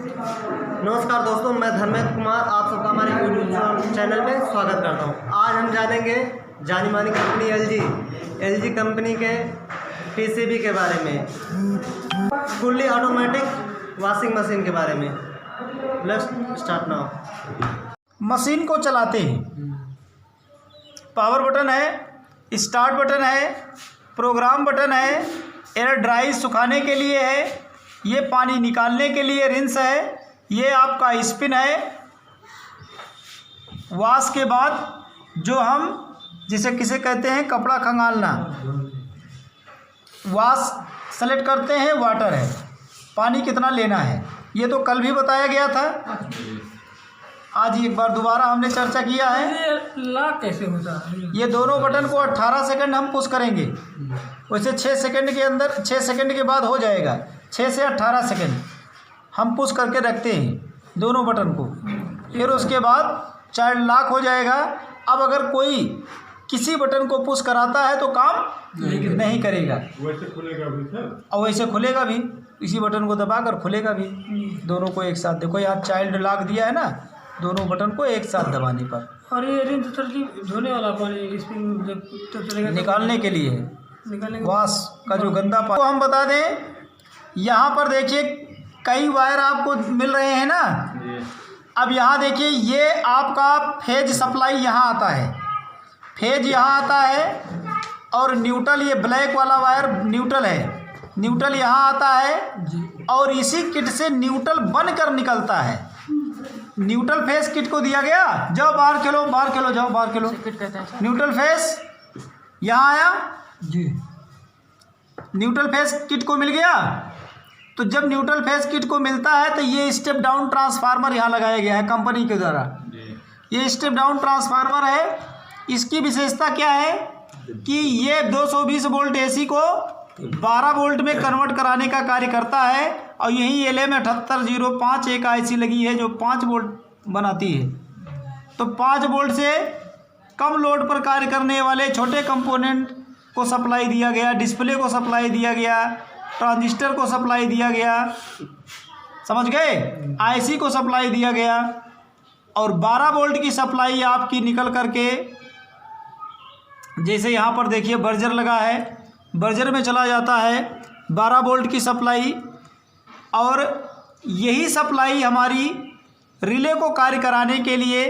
नमस्कार दोस्तों, मैं धर्मेंद्र कुमार आप सबका हमारे यूट्यूब चैनल में स्वागत करता हूं। आज हम जानेंगे जानी मानी कंपनी एलजी कंपनी के पीसीबी के बारे में, फुल्ली ऑटोमेटिक वॉशिंग मशीन के बारे में। Let's start now. मशीन को चलाते हैं, पावर बटन है, स्टार्ट बटन है, प्रोग्राम बटन है, एयर ड्राई सुखाने के लिए है, ये पानी निकालने के लिए रिंस है, ये आपका स्पिन है। वॉश के बाद जो हम जिसे किसे कहते हैं कपड़ा खंगालना, वॉश सेलेक्ट करते हैं, वाटर है, पानी कितना लेना है, ये तो कल भी बताया गया था, आज एक बार दोबारा हमने चर्चा किया है। लॉक कैसे होता है? ये दोनों बटन को 18 सेकंड हम पुश करेंगे, वैसे 6 सेकंड के अंदर 6 सेकंड के बाद हो जाएगा। 6 से 18 सेकंड हम पुश करके रखते हैं दोनों बटन को, फिर उसके बाद चाइल्ड लॉक हो जाएगा। अब अगर कोई किसी बटन को पुश कराता है तो काम नहीं करेगा, वैसे खुलेगा भी सर, और वैसे खुलेगा भी, इसी बटन को दबाकर खुलेगा भी। दोनों को एक साथ, देखो यहाँ चाइल्ड लॉक दिया है ना, दोनों बटन को एक साथ दबाने पर। और ये रिंच सर जी धोने वाला पानी स्पिन जब चलेगा निकालने के लिए है, निकालने वॉश का जो गंदा पानी। तो हम बता दें, यहाँ पर देखिए कई वायर आपको मिल रहे हैं ना। अब यहाँ देखिए, ये आपका फेज सप्लाई यहाँ आता है, फेज यहाँ आता है, और न्यूट्रल, ये ब्लैक वाला वायर न्यूट्रल है, न्यूट्रल यहाँ आता है, और इसी किट से न्यूट्रल बनकर निकलता है। न्यूट्रल फेस किट को दिया गया, जाओ बाहर खेलो, बाहर खेलो, जाओ बाहर खेलो। न्यूट्रल फेस यहाँ आया जी, न्यूट्रल फेस किट को मिल गया। तो जब न्यूट्रल फेस किट को मिलता है तो ये स्टेप डाउन ट्रांसफार्मर यहाँ लगाया गया है कंपनी के द्वारा। ये स्टेप डाउन ट्रांसफार्मर है, इसकी विशेषता क्या है कि ये 220 वोल्ट एसी को 12 वोल्ट में कन्वर्ट कराने का कार्य करता है। और यही LM7805 एक आईसी लगी है जो 5 वोल्ट बनाती है। तो 5 वोल्ट से कम लोड पर कार्य करने वाले छोटे कंपोनेंट को सप्लाई दिया गया, डिस्प्ले को सप्लाई दिया गया, ट्रांजिस्टर को सप्लाई दिया गया, समझ गए, आईसी को सप्लाई दिया गया। और 12 वोल्ट की सप्लाई आपकी निकल करके, जैसे यहाँ पर देखिए बर्जर लगा है, बर्जर में चला जाता है 12 वोल्ट की सप्लाई। और यही सप्लाई हमारी रिले को कार्य कराने के लिए,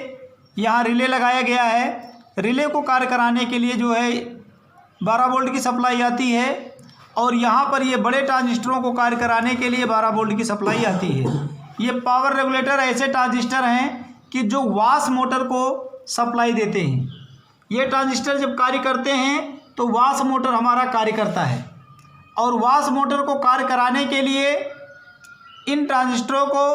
यहाँ रिले लगाया गया है, रिले को कार्य कराने के लिए जो है 12 वोल्ट की सप्लाई आती है। और यहाँ पर ये बड़े ट्रांजिस्टरों को कार्य कराने के लिए 12 वोल्ट की सप्लाई आती है। ये पावर रेगुलेटर ऐसे ट्रांजिस्टर हैं कि जो वॉश मोटर को सप्लाई देते हैं। ये ट्रांजिस्टर जब कार्य करते हैं तो वॉश मोटर हमारा कार्य करता है, और वॉश मोटर को कार्य कराने के लिए इन ट्रांजिस्टरों को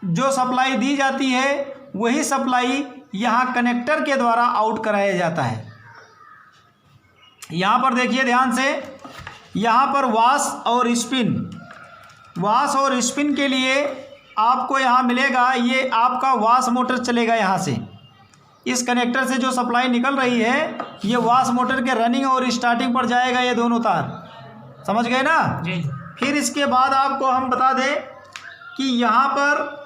जो सप्लाई दी जाती है वही सप्लाई यहाँ कनेक्टर के द्वारा आउट कराया जाता है। यहाँ पर देखिए ध्यान से, यहाँ पर वॉश और स्पिन, वॉश और स्पिन के लिए आपको यहाँ मिलेगा, ये आपका वॉश मोटर चलेगा यहाँ से, इस कनेक्टर से जो सप्लाई निकल रही है ये वॉश मोटर के रनिंग और स्टार्टिंग पर जाएगा, ये दोनों तार, समझ गए ना जी। फिर इसके बाद आपको हम बता दें कि यहाँ पर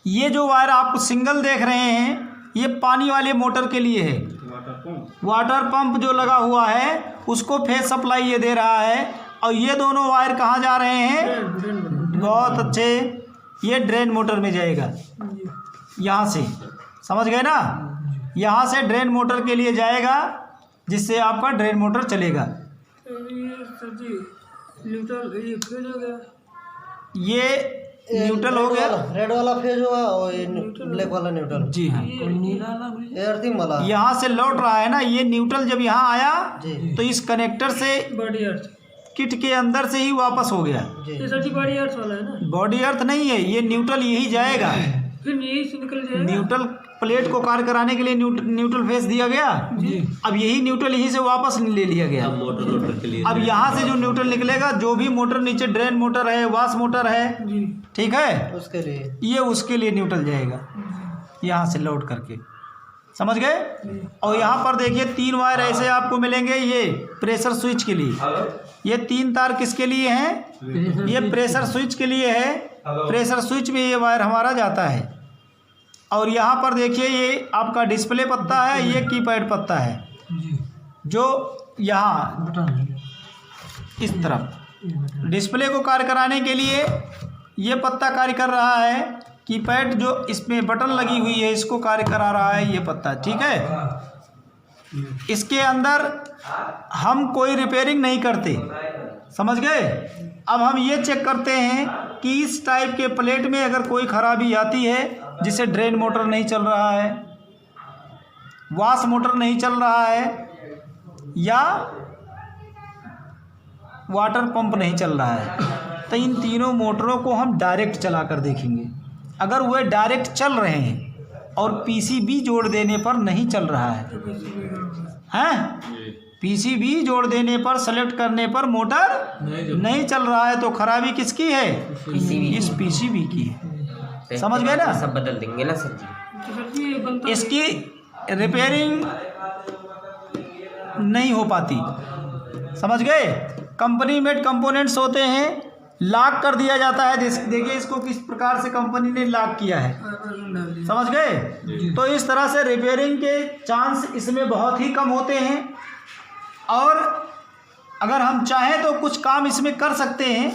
ये जो वायर आप सिंगल देख रहे हैं ये पानी वाले मोटर के लिए है, वाटर पंप जो लगा हुआ है उसको फेस सप्लाई ये दे रहा है। और ये दोनों वायर कहाँ जा रहे हैं, बहुत अच्छे, ये ड्रेन मोटर में जाएगा, यहाँ से, समझ गए ना, यहाँ से ड्रेन मोटर के लिए जाएगा, जिससे आपका ड्रेन मोटर चलेगा। ये सर जी न्यूट्रल ये फेज हो गया, ये न्यूट्रल हो गया, रेड वाला फेज हुआ और ये ब्लैक वाला न्यूट्रल। जी हाँ, नीला वाला ये अर्थिंग वाला यहाँ से लौट रहा है ना, ये न्यूट्रल जब यहाँ आया जी, तो इस कनेक्टर से बॉडी अर्थ, किट के अंदर से ही वापस हो गया। ये सर जी बॉडी अर्थ वाला है ना, बॉडी अर्थ नहीं है, ये न्यूट्रल यही जाएगा, फिर यही से निकल जाएगा। न्यूट्रल प्लेट को कार्य कराने के लिए न्यूट्रल फेस दिया गया, अब यही न्यूट्रल यहीं से वापस ले लिया गया। अब यहाँ से जो न्यूट्रल निकलेगा, जो भी मोटर नीचे ड्रेन मोटर है, वॉश मोटर है, ठीक है, उसके लिए ये उसके लिए न्यूट्रल जाएगा यहाँ से लौट करके, समझ गए। और यहाँ पर देखिए 3 वायर ऐसे आपको मिलेंगे, ये प्रेशर स्विच के लिए, ये 3 तार किसके लिए हैं? ये प्रेशर स्विच के लिए है। प्रेशर स्विच में ये वायर हमारा जाता है। और यहाँ पर देखिए ये आपका डिस्प्ले पत्ता है, ये कीपैड पत्ता है जो यहाँ इस तरफ डिस्प्ले को कार्य कराने के लिए ये पत्ता कार्य कर रहा है। कीपैड जो इसमें बटन लगी हुई है इसको कार्य करा रहा है ये पत्ता, ठीक है। इसके अंदर हम कोई रिपेयरिंग नहीं करते, समझ गए। अब हम ये चेक करते हैं कि इस टाइप के प्लेट में अगर कोई ख़राबी आती है, जिससे ड्रेन मोटर नहीं चल रहा है, वॉश मोटर नहीं चल रहा है या वाटर पंप नहीं चल रहा है, तो इन तीनों मोटरों को हम डायरेक्ट चला कर देखेंगे। अगर वे डायरेक्ट चल रहे हैं और पीसीबी जोड़ देने पर नहीं चल रहा है, हैं पीसीबी जोड़ देने पर सेलेक्ट करने पर मोटर नहीं चल रहा है, तो खराबी किसकी है? इस पीसीबी की है। समझ गए ना? सब बदल देंगे ना सर जी। तो सर जी ये बनता इसकी रिपेयरिंग नहीं हो पाती, समझ गए। कंपनी मेड कंपोनेंट्स होते हैं, लॉक कर दिया जाता है। देखिए इसको किस प्रकार से कंपनी ने लॉक किया है, समझ गए। तो इस तरह से रिपेयरिंग के चांस इसमें बहुत ही कम होते हैं, और अगर हम चाहें तो कुछ काम इसमें कर सकते हैं,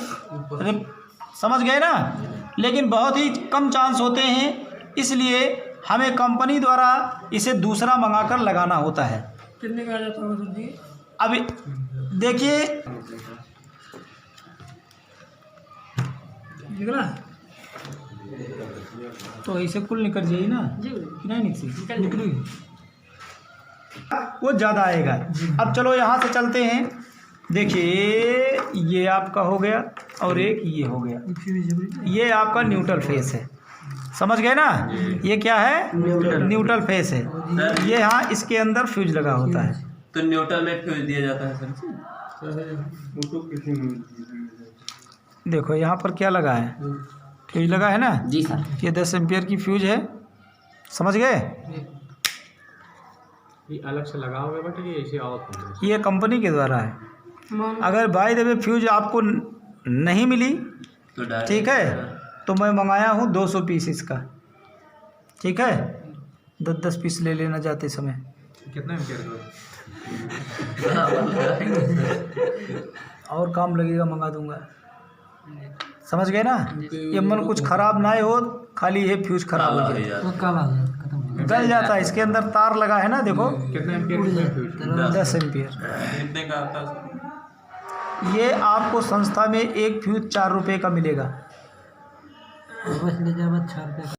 समझ गए ना, लेकिन बहुत ही कम चांस होते हैं। इसलिए हमें कंपनी द्वारा इसे दूसरा मंगाकर लगाना होता है। कितने का आ जाता होगा सर जी? अभी देखिए दिख रहा है? तो ऐसे कुल निकल जाइए ना, जी नहीं निकली वो ज़्यादा आएगा। अब चलो यहाँ से चलते हैं। देखिए ये आपका हो गया और एक ये हो गया, ये आपका न्यूट्रल फेस है, समझ गए ना। ये क्या है? न्यूट्रल फेस है। ये यहाँ इसके अंदर फ्यूज लगा होता है। तो न्यूट्रल में फ्यूज दिया जाता है सर जी। देखो यहाँ पर क्या लगा है? फ्यूज लगा है ना जी सर। ये 10 एम्पियर की फ्यूज है, समझ गए। ये अलग से लगा होगा बट ये ऐसे आवत है। ये कंपनी के द्वारा है। मान अगर बाय द वे फ्यूज आपको नहीं मिली, तो डायरेक्ट ठीक है, तो मैं मंगाया हूँ 200 पीस इसका, ठीक है। 10-10 पीस ले लेना जाते समय। कितना एम्पियर का? और काम लगेगा मंगा दूंगा, समझ गए ना। ये मन कुछ ख़राब ना हो, खाली ये फ्यूज खराब हो जाए, गल जाता है। इसके अंदर तार लगा है ना, देखो कितना एम्पियर का फ्यूज? 10 एम्पियर। कितने का आता है? ये आपको संस्था में एक फ्यूज 4 रुपये का मिलेगा। बस ले जा, बस 4 रुपये